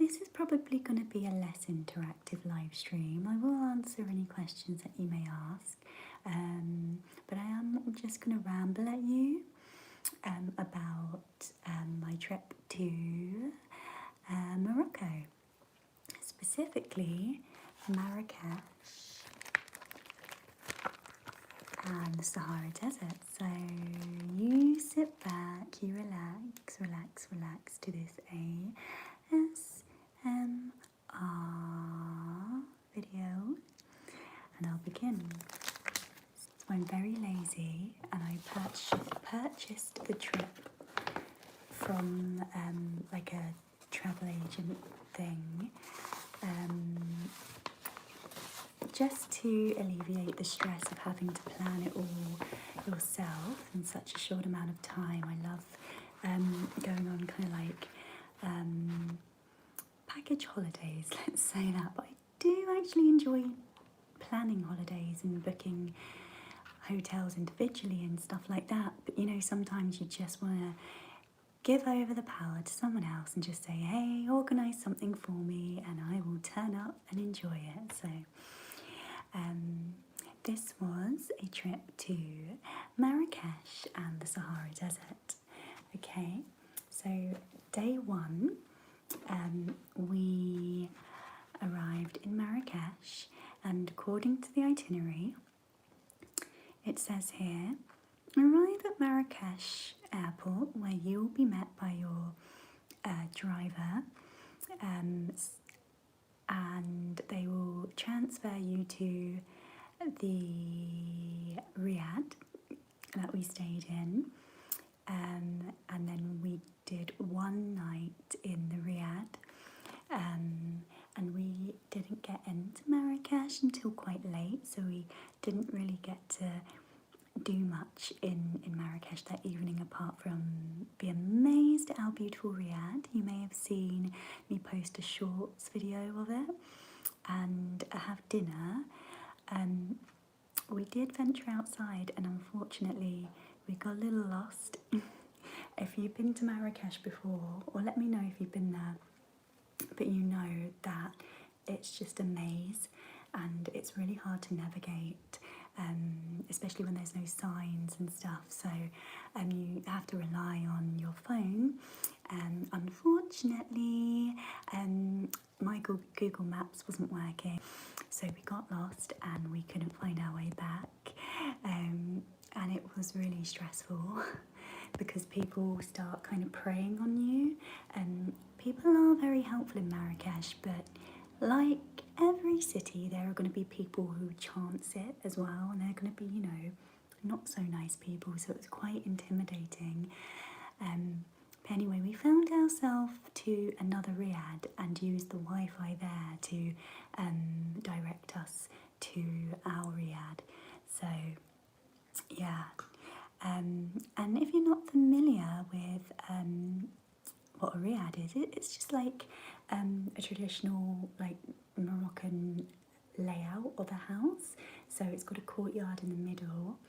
this is probably going to be a less interactive live stream. I will answer any questions that you may ask, but I am just going to ramble at you about my trip to Morocco, specifically Marrakesh and the Sahara Desert. So you sit back, you relax to this ASMR video, and I'll begin. So I'm very lazy, and I purchased the trip from like a travel agent thing, just to alleviate the stress of having to plan it all yourself in such a short amount of time. I love going on kind of like package holidays, let's say that, but I do actually enjoy planning holidays and booking hotels individually and stuff like that. But you know, sometimes you just want to give over the power to someone else and just say, hey, organise something for me and I will turn up and enjoy it. So this was a trip to Marrakesh and the Sahara Desert. Okay, so day one, we arrived in Marrakesh, and according to the itinerary, it says here, arrive at Marrakesh airport where you will be met by your driver, and they will transfer you to the riad that we stayed in, and then we did one night in the riad, and we didn't get into Marrakesh until quite late, so we didn't really get to do much in Marrakesh that evening, apart from be amazed at how beautiful Riyadh. You may have seen me post a shorts video of it, and have dinner. We did venture outside, and unfortunately we got a little lost. If you've been to Marrakesh before, or let me know if you've been there, but you know that it's just a maze and it's really hard to navigate, especially when there's no signs and stuff, so you have to rely on your phone. Unfortunately, my Google Maps wasn't working, so we got lost and we couldn't find our way back, and it was really stressful because people start kind of preying on you, and people are very helpful in Marrakesh, but like every city, there are going to be people who chance it as well, and they're going to be, you know, not so nice people, so it was quite intimidating. But anyway, we found ourselves to another riad and used the Wi-Fi there to direct us to our riad. So yeah, and if you're not familiar with what a riad is, it's just like a traditional like Moroccan layout of a house. So it's got a courtyard in the middle.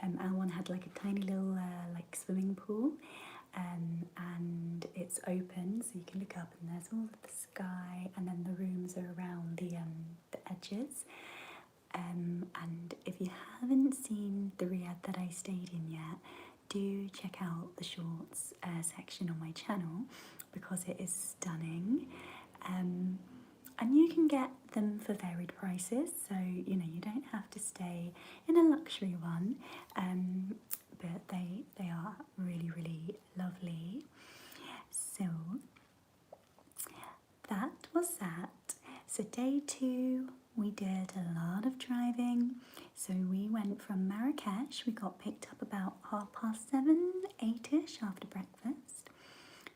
Our one had like a tiny little like swimming pool, and it's open, so you can look up and there's all of the sky, and then the rooms are around the edges. And if you haven't seen the riad that I stayed in yet, do check out the shorts section on my channel, because it is stunning. And you can get them for varied prices, so you know, you don't have to stay in a luxury one, but they are really, really lovely. So that was that. So day two, we did a lot of driving. So we went from Marrakesh, we got picked up about 7:30, 8ish after breakfast.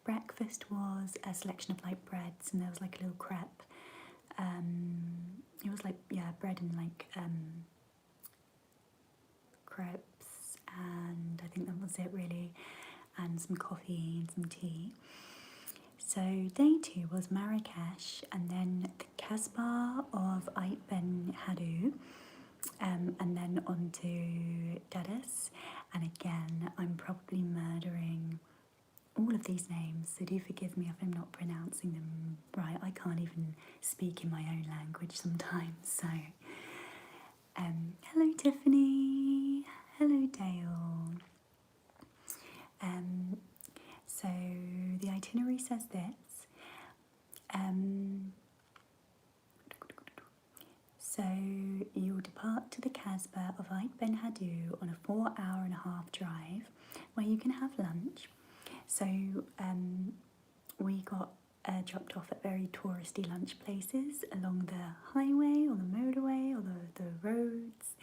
Breakfast was a selection of like breads, and there was like a little crepe. It was like, yeah, bread and like crepes, and I think that was it really, and some coffee and some tea. So day two was Marrakesh, and then the Casbah of Ait Ben Haddou, and then on to Dadis. And again, I'm probably murdering all of these names, so do forgive me if I'm not pronouncing them right. I can't even speak in my own language sometimes. So, hello Tiffany, hello Dale. So the itinerary says this. So you'll depart to the Casbah of Ait Ben Haddou on a 4-hour-and-a-half drive where you can have lunch. So we got dropped off at very touristy lunch places along the highway or the motorway or the roads,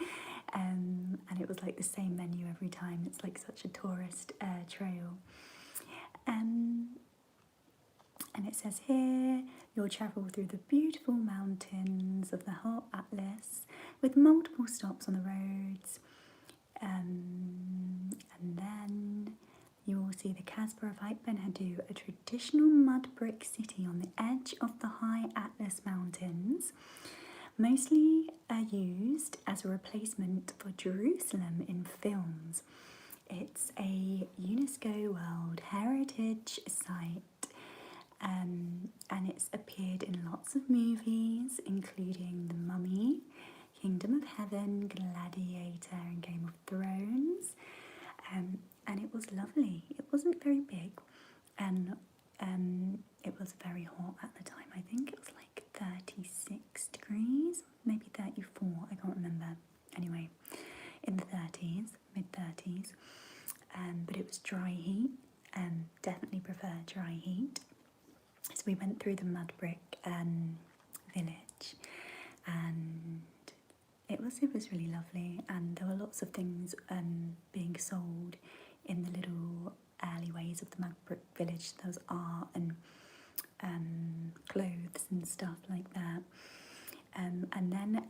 and it was like the same menu every time. It's like such a tourist trail. And it says here, you'll travel through the beautiful mountains of the whole Atlas with multiple stops on the roads. And then you will see the Casbah of Ait Ben Haddou, a traditional mud brick city on the edge of the high Atlas Mountains, mostly used as a replacement for Jerusalem in films. It's a UNESCO World Heritage Site, and it's appeared in lots of movies, including The Mummy, Kingdom of Heaven, Gladiator, and Game of Thrones. And it was lovely. It wasn't very big, and it was very hot at the time. I think it was like 36 degrees, maybe 34, I can't remember. Anyway, in the 30s, mid-30s. But it was dry heat, definitely prefer dry heat. So we went through the mud brick village, and it was really lovely, and there were lots of things being sold in the little alleyways of the mud brick village. There was art and clothes and stuff like that. And then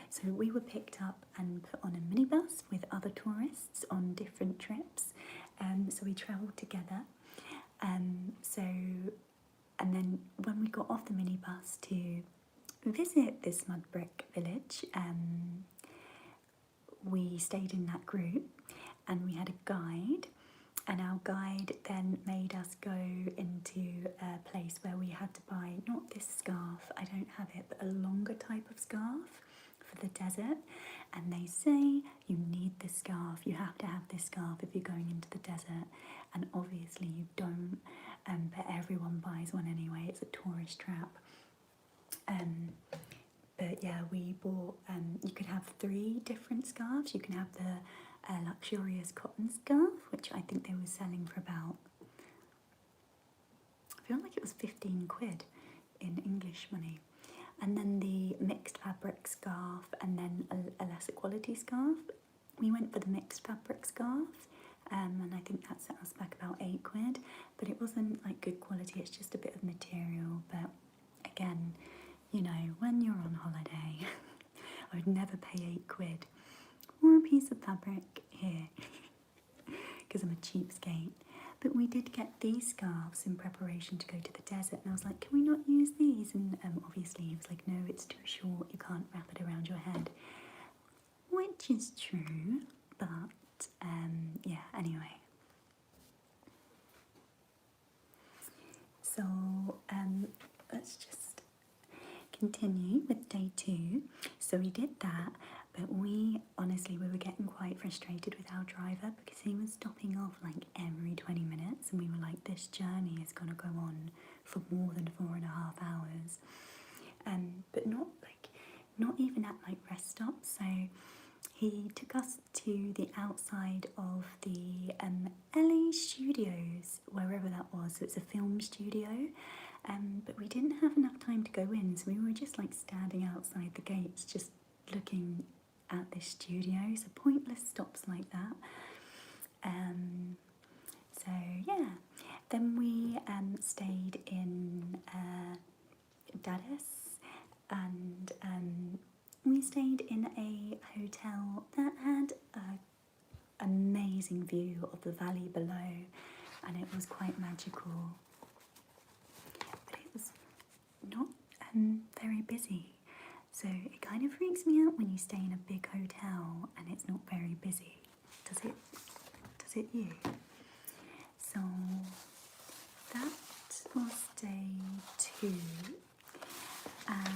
so we were picked up and put on a minibus with other tourists on different trips. So we travelled together. And then when we got off the minibus to visit this mud brick village, we stayed in that group, and we had a guide. And our guide then made us go into a place where we had to buy, not this scarf, I don't have it, but a longer type of scarf for the desert. And they say you need this scarf, you have to have this scarf if you're going into the desert. And obviously you don't, but everyone buys one anyway, it's a tourist trap. But yeah, we bought, you could have 3 different scarves. You can have the luxurious cotton scarf, which I think they were selling for about, I feel like it was 15 quid in English money. And then the mixed fabric scarf, and then a lesser quality scarf. We went for the mixed fabric scarf, and I think that set us back about 8 quid, but it wasn't like good quality, it's just a bit of material. But again, you know, when you're on holiday, I would never pay 8 quid or a piece of fabric here because I'm a cheapskate. But we did get these scarves in preparation to go to the desert, and I was like, can we not use these? And obviously he was like, no, it's too short, you can't wrap it around your head, which is true. But yeah, anyway, so let's just continue with day 2. So we did that, but we were getting quite frustrated with our driver because he was stopping off like every 20 minutes, and we were like, this journey is going to go on for more than 4.5 hours. But not even at like rest stops. So he took us to the outside of the LA studios, wherever that was. So it's a film studio. But we didn't have enough time to go in, so we were just like standing outside the gates, just looking at this studio. So pointless stops like that. So yeah, then we stayed in Dallas, and we stayed in a hotel that had an amazing view of the valley below, and it was quite magical. But it was not very busy. So it kind of freaks me out when you stay in a big hotel and it's not very busy. Does it you? So that was day 2, and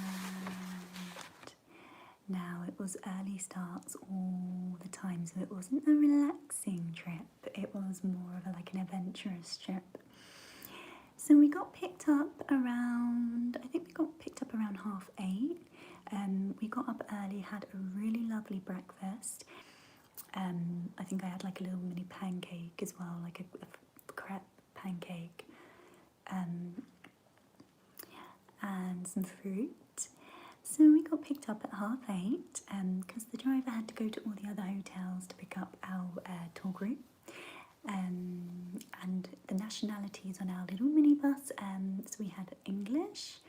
now it was early starts all the time, so it wasn't a relaxing trip, it was more of like an adventurous trip. So we got picked up around, I think we got picked up around 8:30. We got up early, had a really lovely breakfast. I think I had like a little mini pancake as well, like a crepe pancake, and some fruit. So we got picked up at 8:30 because the driver had to go to all the other hotels to pick up our tour group. And the nationalities on our little minibus, so we had English,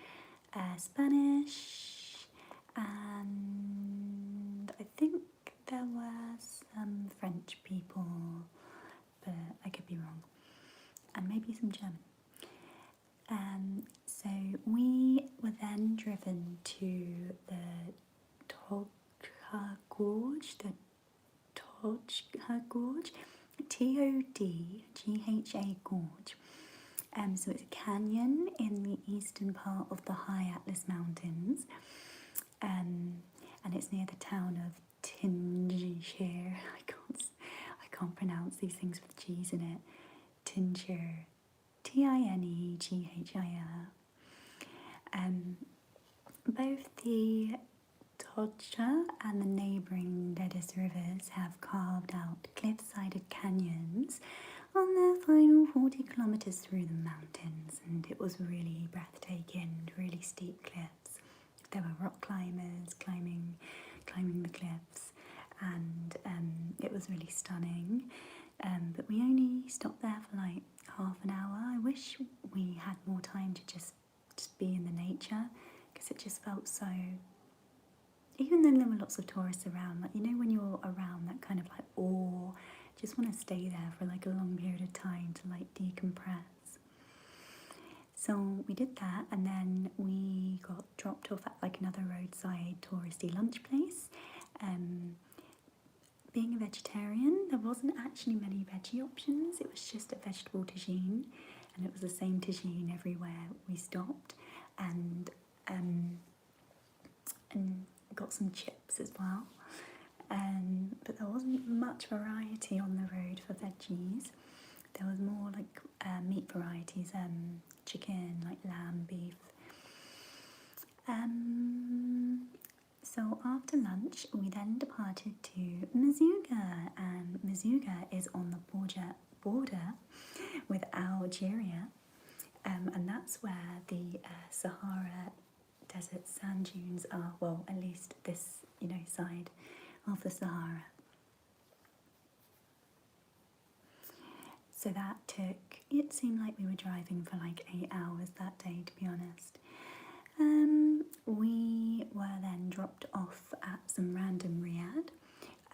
Spanish, and I think there were some French people, but I could be wrong, and maybe some German. So we were then driven to the Todha Gorge, Todgha Gorge. So it's a canyon in the eastern part of the High Atlas Mountains, and it's near the town of Tinshir. I can't pronounce these things with G's in it. Tinshir, Tineghir. Both the Todgha and the neighbouring Dedis rivers have carved out cliff-sided canyons on their final 40 kilometres through the mountains, and it was really breathtaking, really steep cliffs. There were rock climbers climbing the cliffs, and it was really stunning. But we only stopped there for like half an hour. I wish we had more time to just be in the nature, because it just felt so, even though there were lots of tourists around, like, you know, when you're around that kind of like awe, just want to stay there for like a long period of time to like decompress. So we did that, and then we got dropped off at like another roadside touristy lunch place. Being a vegetarian, there wasn't actually many veggie options. It was just a vegetable tagine, and it was the same tagine everywhere we stopped, and got some chips as well. But there wasn't much variety on the road for veggies. There was more like meat varieties, chicken, like lamb, beef. So after lunch, we then departed to Mazuga, and Mazuga is on the border with Algeria, and that's where the Sahara desert sand dunes are. Well, at least this, side of the Sahara. So that it seemed like we were driving for like 8 hours that day, to be honest. We were then dropped off at some random riad,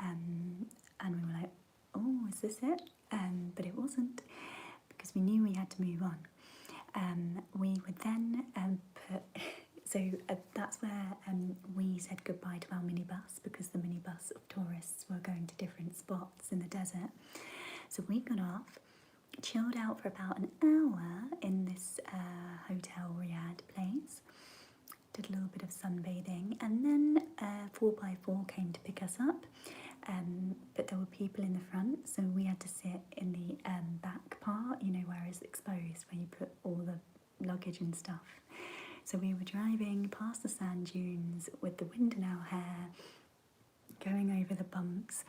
and we were like, oh, is this it? But it wasn't, because we knew we had to move on. We would then that's where we said goodbye to our minibus, because the minibus of tourists were going to different spots in the desert. So we got off, chilled out for about an hour in this hotel riad place, did a little bit of sunbathing, and then 4x4 came to pick us up, but there were people in the front, so we had to sit in the back part, where it's exposed, where you put all the luggage and stuff. So we were driving past the sand dunes with the wind in our hair, going over the bumps,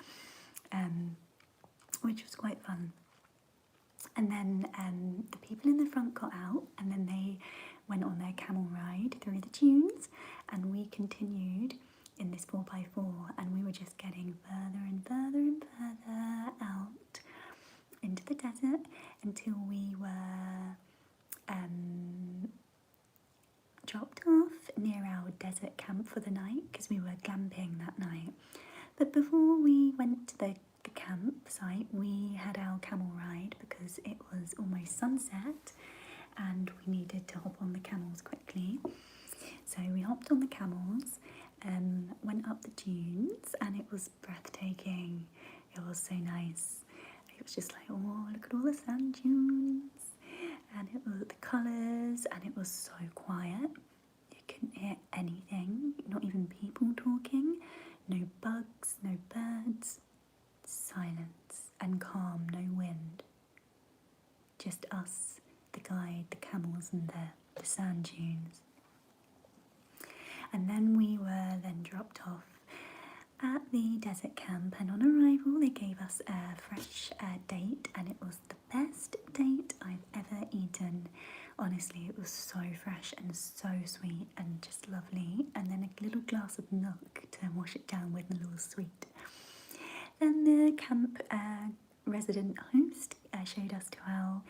which was quite fun. And then the people in the front got out, and then they went on their camel ride through the dunes, and we continued in this 4x4, and we were just getting further and further and further out into the desert until we were dropped off near our desert camp for the night, because we were glamping that night. But before we went to the campsite, we had our camel ride, because it was almost sunset and we needed to hop on the camels quickly. So we hopped on the camels, went up the dunes, and it was breathtaking. It was so nice. was just like, oh, look at all the sand dunes. And it was the colours, and it was so quiet. You couldn't hear anything, not even people talking. No bugs, no birds. Silence and calm, no wind. Just us, the guide, the camels, and the sand dunes. And then we were dropped off at the desert camp, and on arrival they gave us a fresh date, and it was the best date I've ever eaten. Honestly, it was so fresh and so sweet and just lovely. And then a little glass of milk to wash it down with, a little sweet. Then the camp resident host showed us to our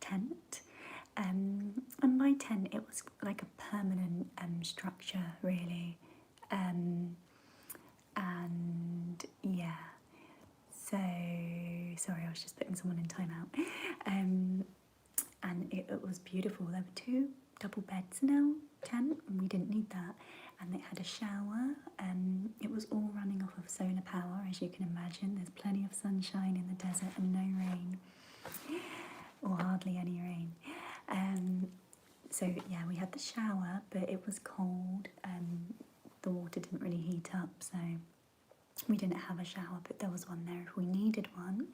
tent. And by tent, it was like a permanent structure, really. And yeah, so sorry, I was just putting someone in timeout. And it was beautiful. There were 2 double beds in our tent, and we didn't need that. And it had a shower. It was all running off of solar power, as you can imagine. There's plenty of sunshine in the desert and no rain, or hardly any rain. So yeah, we had the shower, but it was cold. The water didn't really heat up, so we didn't have a shower, but there was one there if we needed one.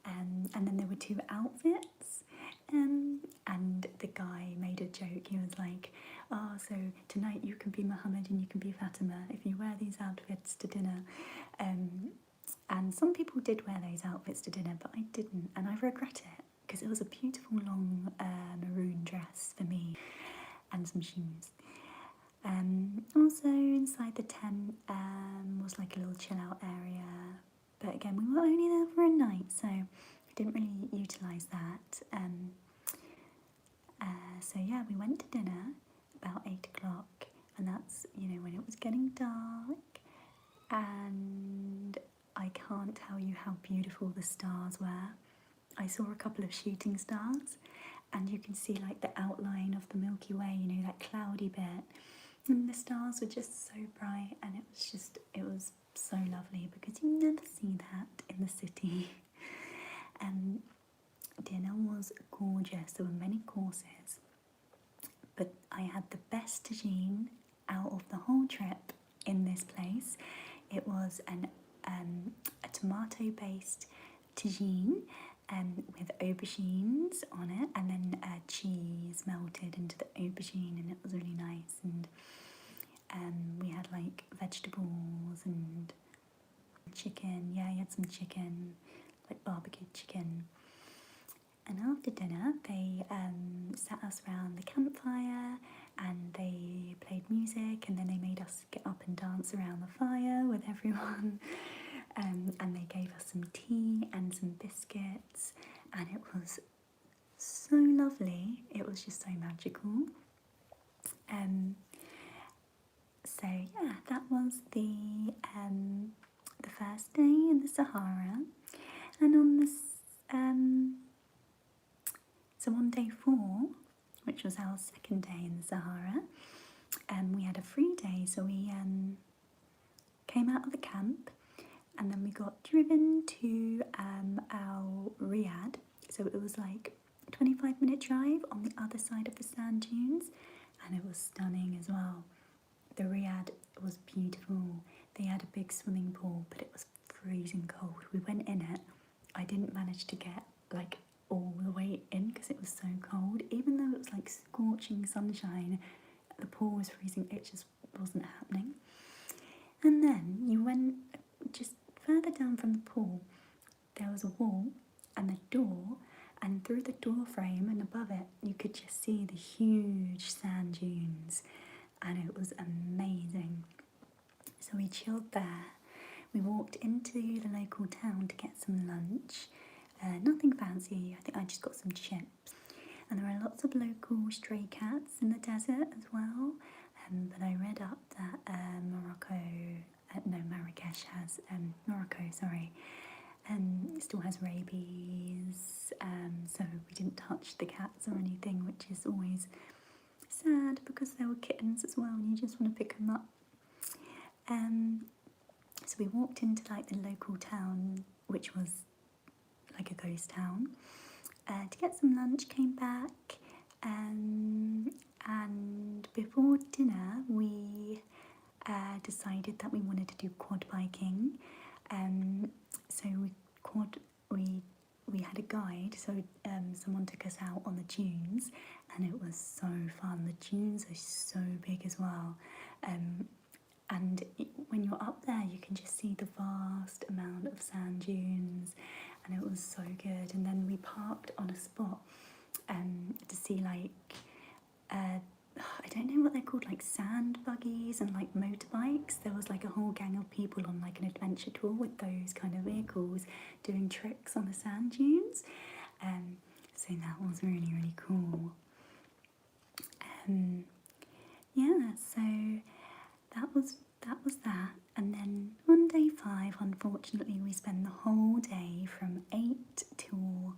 And then there were 2 outfits. And the guy made a joke. He was like, oh, so tonight you can be Muhammad and you can be Fatima if you wear these outfits to dinner. And some people did wear those outfits to dinner, but I didn't, and I regret it, because it was a beautiful long maroon dress for me, and some shoes. Also inside the tent was like a little chill out area, but again, we were only there for a night, so I didn't really utilise that. So yeah, we went to dinner about 8 o'clock, and that's, you know, when it was getting dark, and I can't tell you how beautiful the stars were. I saw a couple of shooting stars, and you can see like the outline of the Milky Way, you know, that cloudy bit, and the stars were just so bright, and it was so lovely, because you never see that in the city. Dinner was gorgeous. There were many courses, but I had the best tagine out of the whole trip in this place. It was a tomato-based tagine with aubergines on it, and then cheese melted into the aubergine, and it was really nice. And we had like vegetables and chicken. Yeah, I had some chicken, like barbecued chicken. And after dinner, they sat us around the campfire, and they played music, and then they made us get up and dance around the fire with everyone. And they gave us some tea and some biscuits, and it was so lovely. It was just so magical. So yeah, that was the first day in the Sahara. And on this so on day 4, which was our second day in the Sahara, we had a free day, so we came out of the camp, and then we got driven to our riad. So it was like a 25-minute drive on the other side of the sand dunes, and it was stunning as well. The riad was beautiful. They had a big swimming pool, but it was freezing cold. We went in it. I didn't manage to get like all the way in because it was so cold. Even though it was like scorching sunshine, the pool was freezing. It just wasn't happening. And then you went just further down from the pool. There was a wall and a door, and through the door frame and above it, you could just see the huge sand dunes, and it was amazing. So we chilled there. We walked into the local town to get some lunch. Nothing fancy. I think I just got some chips. And there are lots of local stray cats in the desert as well. But I read up that Morocco still has rabies. So we didn't touch the cats or anything, which is always sad because they were kittens as well, and you just want to pick them up. So we walked into like the local town, which was like a ghost town, to get some lunch, came back, and before dinner we decided that we wanted to do quad biking. So we had a guide, so someone took us out on the dunes, and it was so fun. The dunes are so big as well, and when you're up there you can just see the vast amount of sand dunes, and it was so good. And then we parked on a spot to see like I don't know what they're called, like sand buggies and like motorbikes. There was like a whole gang of people on like an adventure tour with those kind of vehicles doing tricks on the sand dunes. So that was really, really cool. Yeah, so that was that. And then on day 5, unfortunately, we spent the whole day from 8 till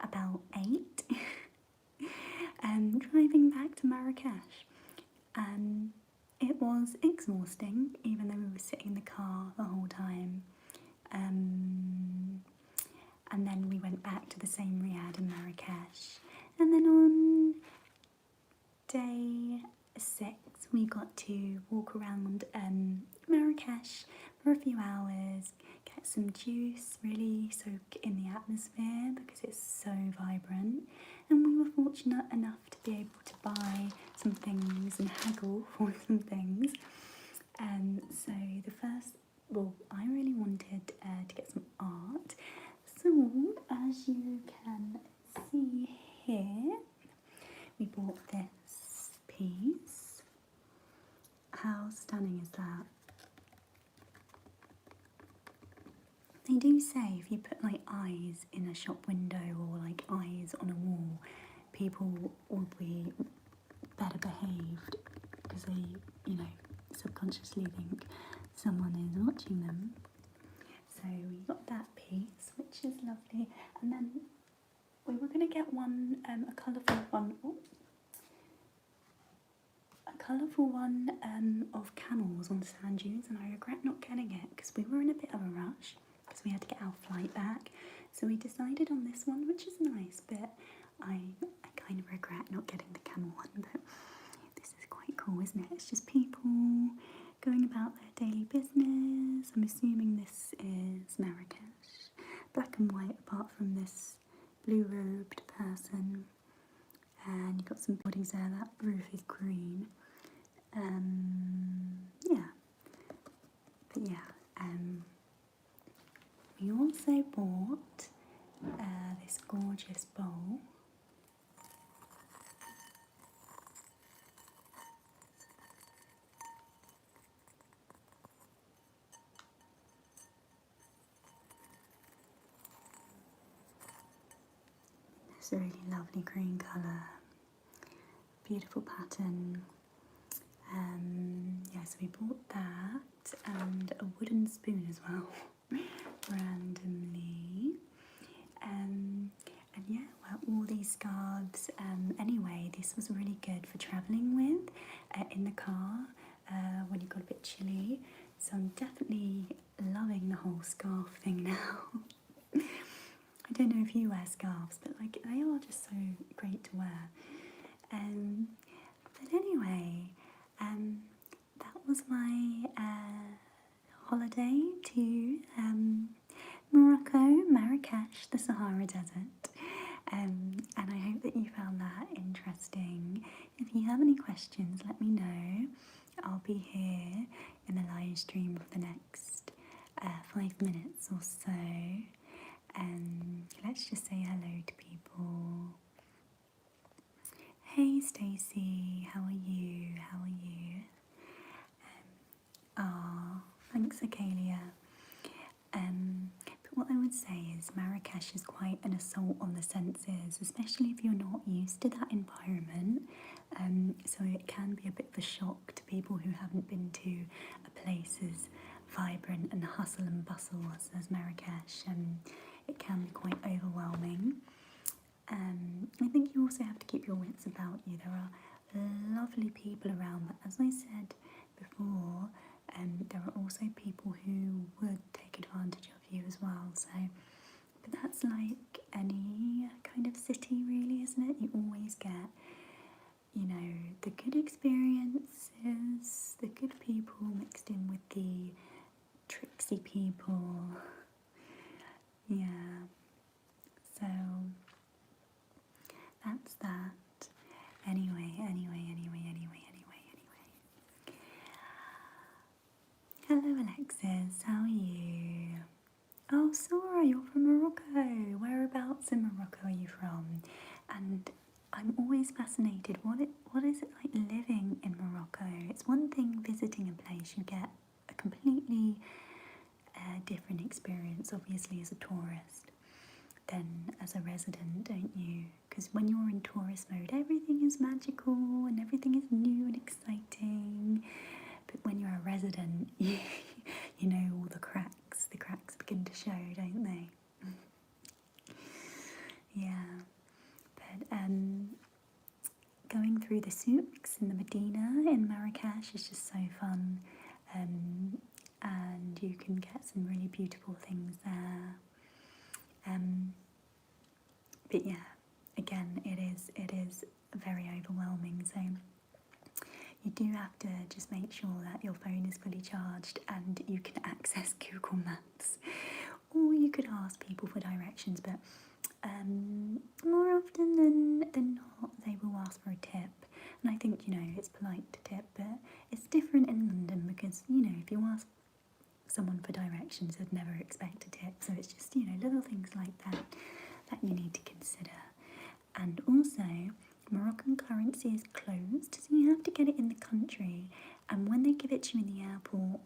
about 8 driving back to Marrakesh. It was exhausting, even though we were sitting in the car the whole time. And then we went back to the same riad in Marrakesh. And then on day 6, we got to walk around Marrakesh for a few hours, get some juice, really soak in the atmosphere because it's so vibrant. And we were fortunate enough to be able to buy some things and haggle for some things. So I really wanted to get some art. So as you can see here, we bought this piece. How stunning is that? They do say if you put like eyes in a shop window or like eyes on a wall, people will be better behaved because they, subconsciously think someone is watching them. So we got that piece, which is lovely, and then we were going to get one, a colourful one of camels on sand dunes, and I regret not getting it because we were in a bit of a rush because we had to get our flight back. So we decided on this one, which is nice, but I kind of regret not getting the camel one. But this is quite cool, isn't it? It's just people going about their daily business. I'm assuming this is Marrakesh. Black and white apart from this blue-robed person. And you've got some bodies there. That roof is green. Yeah. But yeah, we also bought this gorgeous bowl. It's a really lovely green colour, beautiful pattern. So we bought that and a wooden spoon as well, randomly. And yeah, well, all these scarves. Anyway, this was really good for travelling with in the car when you got a bit chilly. So I'm definitely loving the whole scarf thing now. I don't know if you wear scarves, but like they are just so great to wear. But anyway, that was my holiday to Morocco, Marrakesh, the Sahara Desert. And I hope that you found that interesting. If you have any questions, let me know. I'll be here in the live stream for the next 5 minutes or so. Let's just say hello to people. Hey Stacey, how are you? How are you? Thanks Acalia. But what I would say is Marrakesh is quite an assault on the senses, especially if you're not used to that environment. So it can be a bit of a shock to people who haven't been to a place as vibrant and hustle and bustle as Marrakesh. It can be quite overwhelming. I think you also have to keep your wits about you. There are lovely people around, but as I said before, there are also people who would take advantage of you as well. So But that's like any kind of city, really, isn't it? You always get, you know, the good experiences, the good people mixed in with the tricksy people. Yeah. So that's that. Anyway. Hello, Alexis. How are you? Oh, Sora, you're from Morocco. Whereabouts in Morocco are you from? And I'm always fascinated. What is it like living in Morocco? It's one thing visiting a place, you get a completely different experience, obviously, as a tourist than as a resident, don't you? Because when you're in tourist mode, everything is magical and everything is new and exciting. But when you're a resident, you know all the cracks begin to show, don't they? Yeah. But going through the souks in the Medina in Marrakesh is just so fun. And you can get some really beautiful things there. But yeah, again, it is very overwhelming. So you do have to just make sure that your phone is fully charged and you can access Google Maps. Or you could ask people for directions, but more often than not, they will ask for a tip. And I think, you know, it's polite to tip, but it's different in London because, you know, if you ask someone for directions, they'd never expect a tip. So it's just, you know, little things like that you need to consider. And also, Moroccan currency is closed, so you have to get it in the country. And when they give it to you in the airport,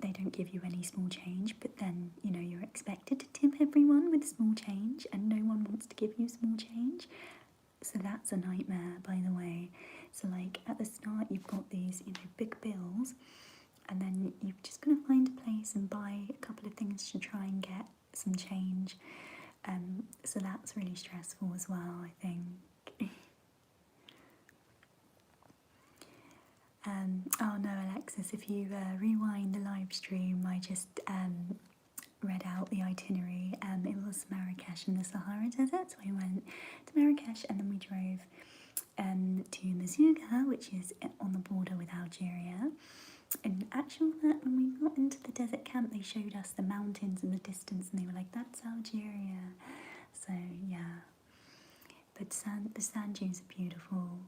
they don't give you any small change, but then, you know, you're expected to tip everyone with small change, and no one wants to give you small change. So that's a nightmare, by the way. So like at the start, you've got these, you know, big bills, and then you've just got to find a place and buy a couple of things to try and get some change. So that's really stressful as well, I think. Oh no, Alexis, if you rewind the live stream, I just read out the itinerary. It was Marrakesh in the Sahara Desert, so we went to Marrakesh and then we drove to Mazouga, which is on the border with Algeria. In actual fact, when we got into the desert camp, they showed us the mountains in the distance and they were like, that's Algeria. So yeah, but the sand dunes are beautiful,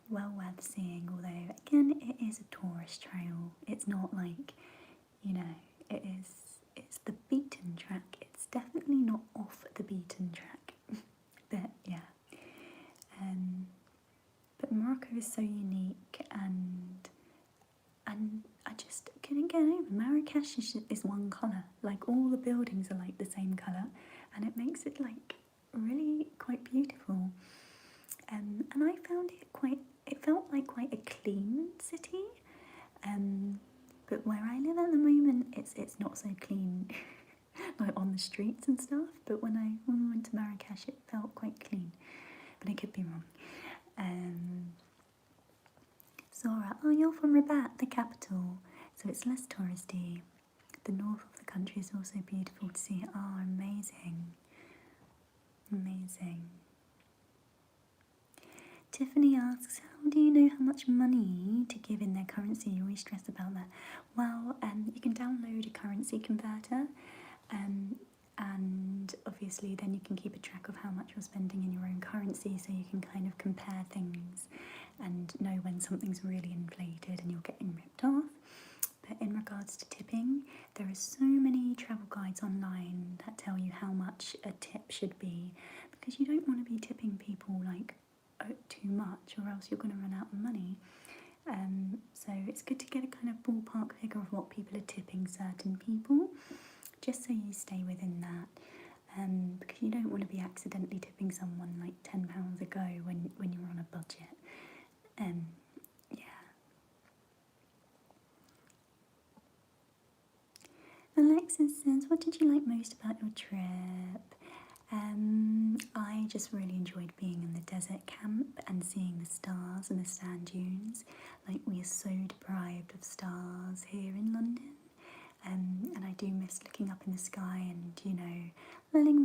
well worth seeing, although again it is a tourist trail. It's not like, you know, it's the beaten track. It's definitely not off the beaten track. But yeah, but Morocco is so unique, and I just couldn't get over. Marrakesh is one colour, like all the buildings are like the same colour, and it makes it like really quite beautiful. And I found it felt like quite a clean city. But where I live at the moment, it's not so clean, like on the streets and stuff. But when we went to Marrakesh, it felt quite clean, but I could be wrong. Zora, oh, you're from Rabat, the capital, so it's less touristy. The north of the country is also beautiful to see. Oh, amazing. Amazing. Tiffany asks, how do you know how much money to give in their currency? You always stress about that. Well, you can download a currency converter, and obviously then you can keep a track of how much you're spending in your own currency, so you can kind of compare things and know when something's really inflated and you're getting ripped off. But in regards to tipping, there are so many travel guides online that tell you how much a tip should be, because you don't want to be tipping people like too much, or else you're going to run out of money. So it's good to get a kind of ballpark figure of what people are tipping certain people, just so you stay within that, because you don't want to be accidentally tipping someone like £10 a go when you're on a budget. Yeah. Alexis says, what did you like most about your trip? I just really enjoyed being in the desert camp and seeing the stars and the sand dunes. Like, we are so deprived of stars here in London. And I do miss looking up in the sky and, you know, letting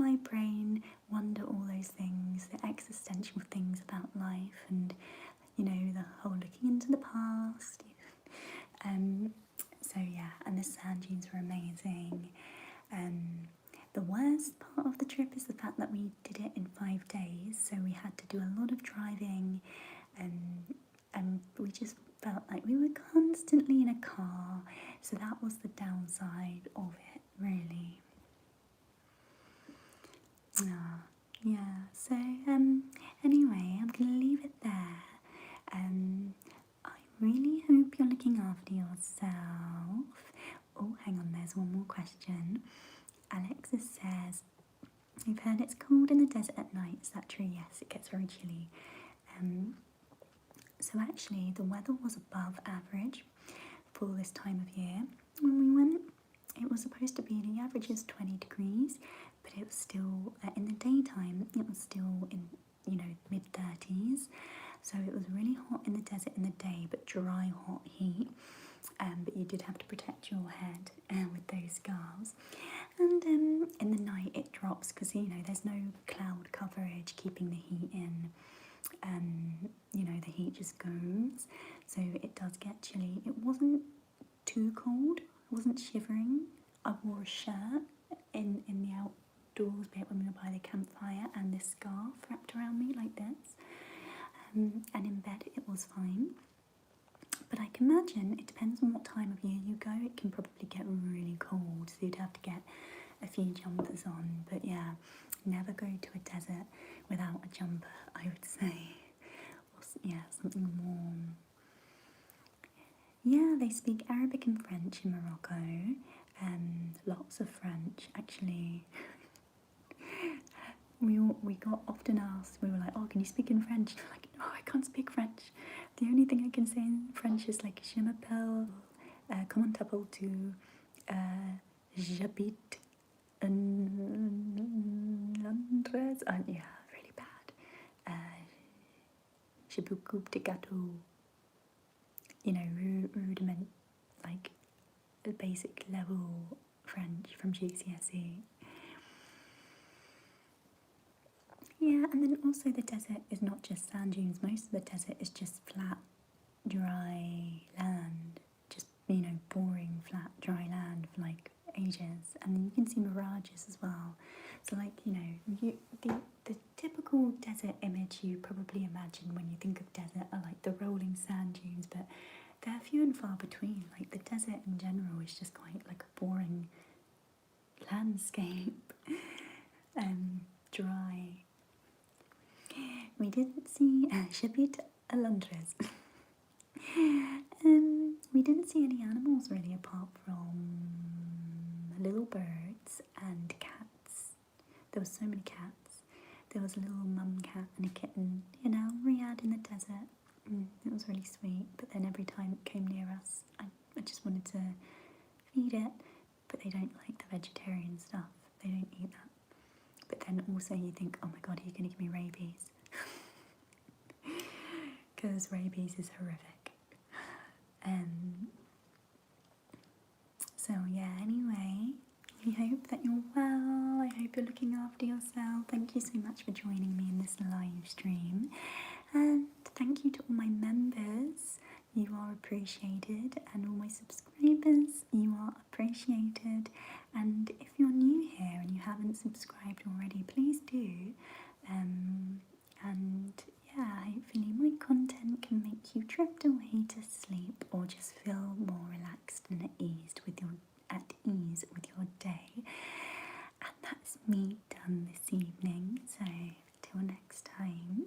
just felt like we were constantly in a car, so that was the downside of it, really. Yeah, so anyway, I'm gonna leave it there. I really hope you're looking after yourself. Oh, hang on, there's one more question. Alexis says, I've heard it's cold in the desert at night. Is that true? Yes, it gets very chilly. So actually, the weather was above average for this time of year when we went. It was supposed to be, the average is 20 degrees, but it was still, in the daytime, it was still in, mid-30s. So it was really hot in the desert in the day, but dry, hot heat. But you did have to protect your head with those scarves. And in the night it drops because, there's no cloud coverage keeping the heat in. The heat just goes. So it does get chilly. It wasn't too cold. I wasn't shivering. I wore a shirt in the outdoors bit when we were by the campfire and this scarf wrapped around me like this. And in bed it was fine. But I can imagine it depends on what time of year you go. It can probably get really cold, so you'd have to get a few jumpers on. But yeah, never go to a desert without a jumper, I would say. Or, yeah, something warm. Yeah, they speak Arabic and French in Morocco. Lots of French, actually. We got often asked, we were like, oh, can you speak in French? Like, no, I can't speak French. The only thing I can say in French is like, je m'appelle, comment t'appelles-tu, j'habite en Londres. Yeah, really bad. J'ai beaucoup de gâteaux. Rudiment, like a basic level French from GCSE. Yeah, and then also the desert is not just sand dunes. Most of the desert is just flat, dry land. Just, boring, flat, dry land for like ages. And then you can see mirages as well. So like, the typical desert image you probably imagine when you think of desert are like the rolling sand dunes, but they're few and far between. Like the desert in general is just quite like a boring landscape. Dry. We didn't see j'habite à Londres. We didn't see any animals really apart from little birds and cats. There were so many cats. There was a little mum cat and a kitten, Riyadh in the desert. It was really sweet, but then every time it came near us, I just wanted to feed it, but they don't like the vegetarian stuff. They don't eat that. But then also you think, oh my god, are you going to give me rabies? Because rabies is horrific. So yeah, anyway, I hope that you're well. I hope you're looking after yourself. Thank you so much for joining me in this live stream. And thank you to all my members. You are appreciated. And all my subscribers, you are appreciated. And if you're new here and you haven't subscribed already, please do. And yeah, hopefully my content can make you drift away to sleep or just feel more relaxed and at ease with your day. And that's me done this evening. So till next time,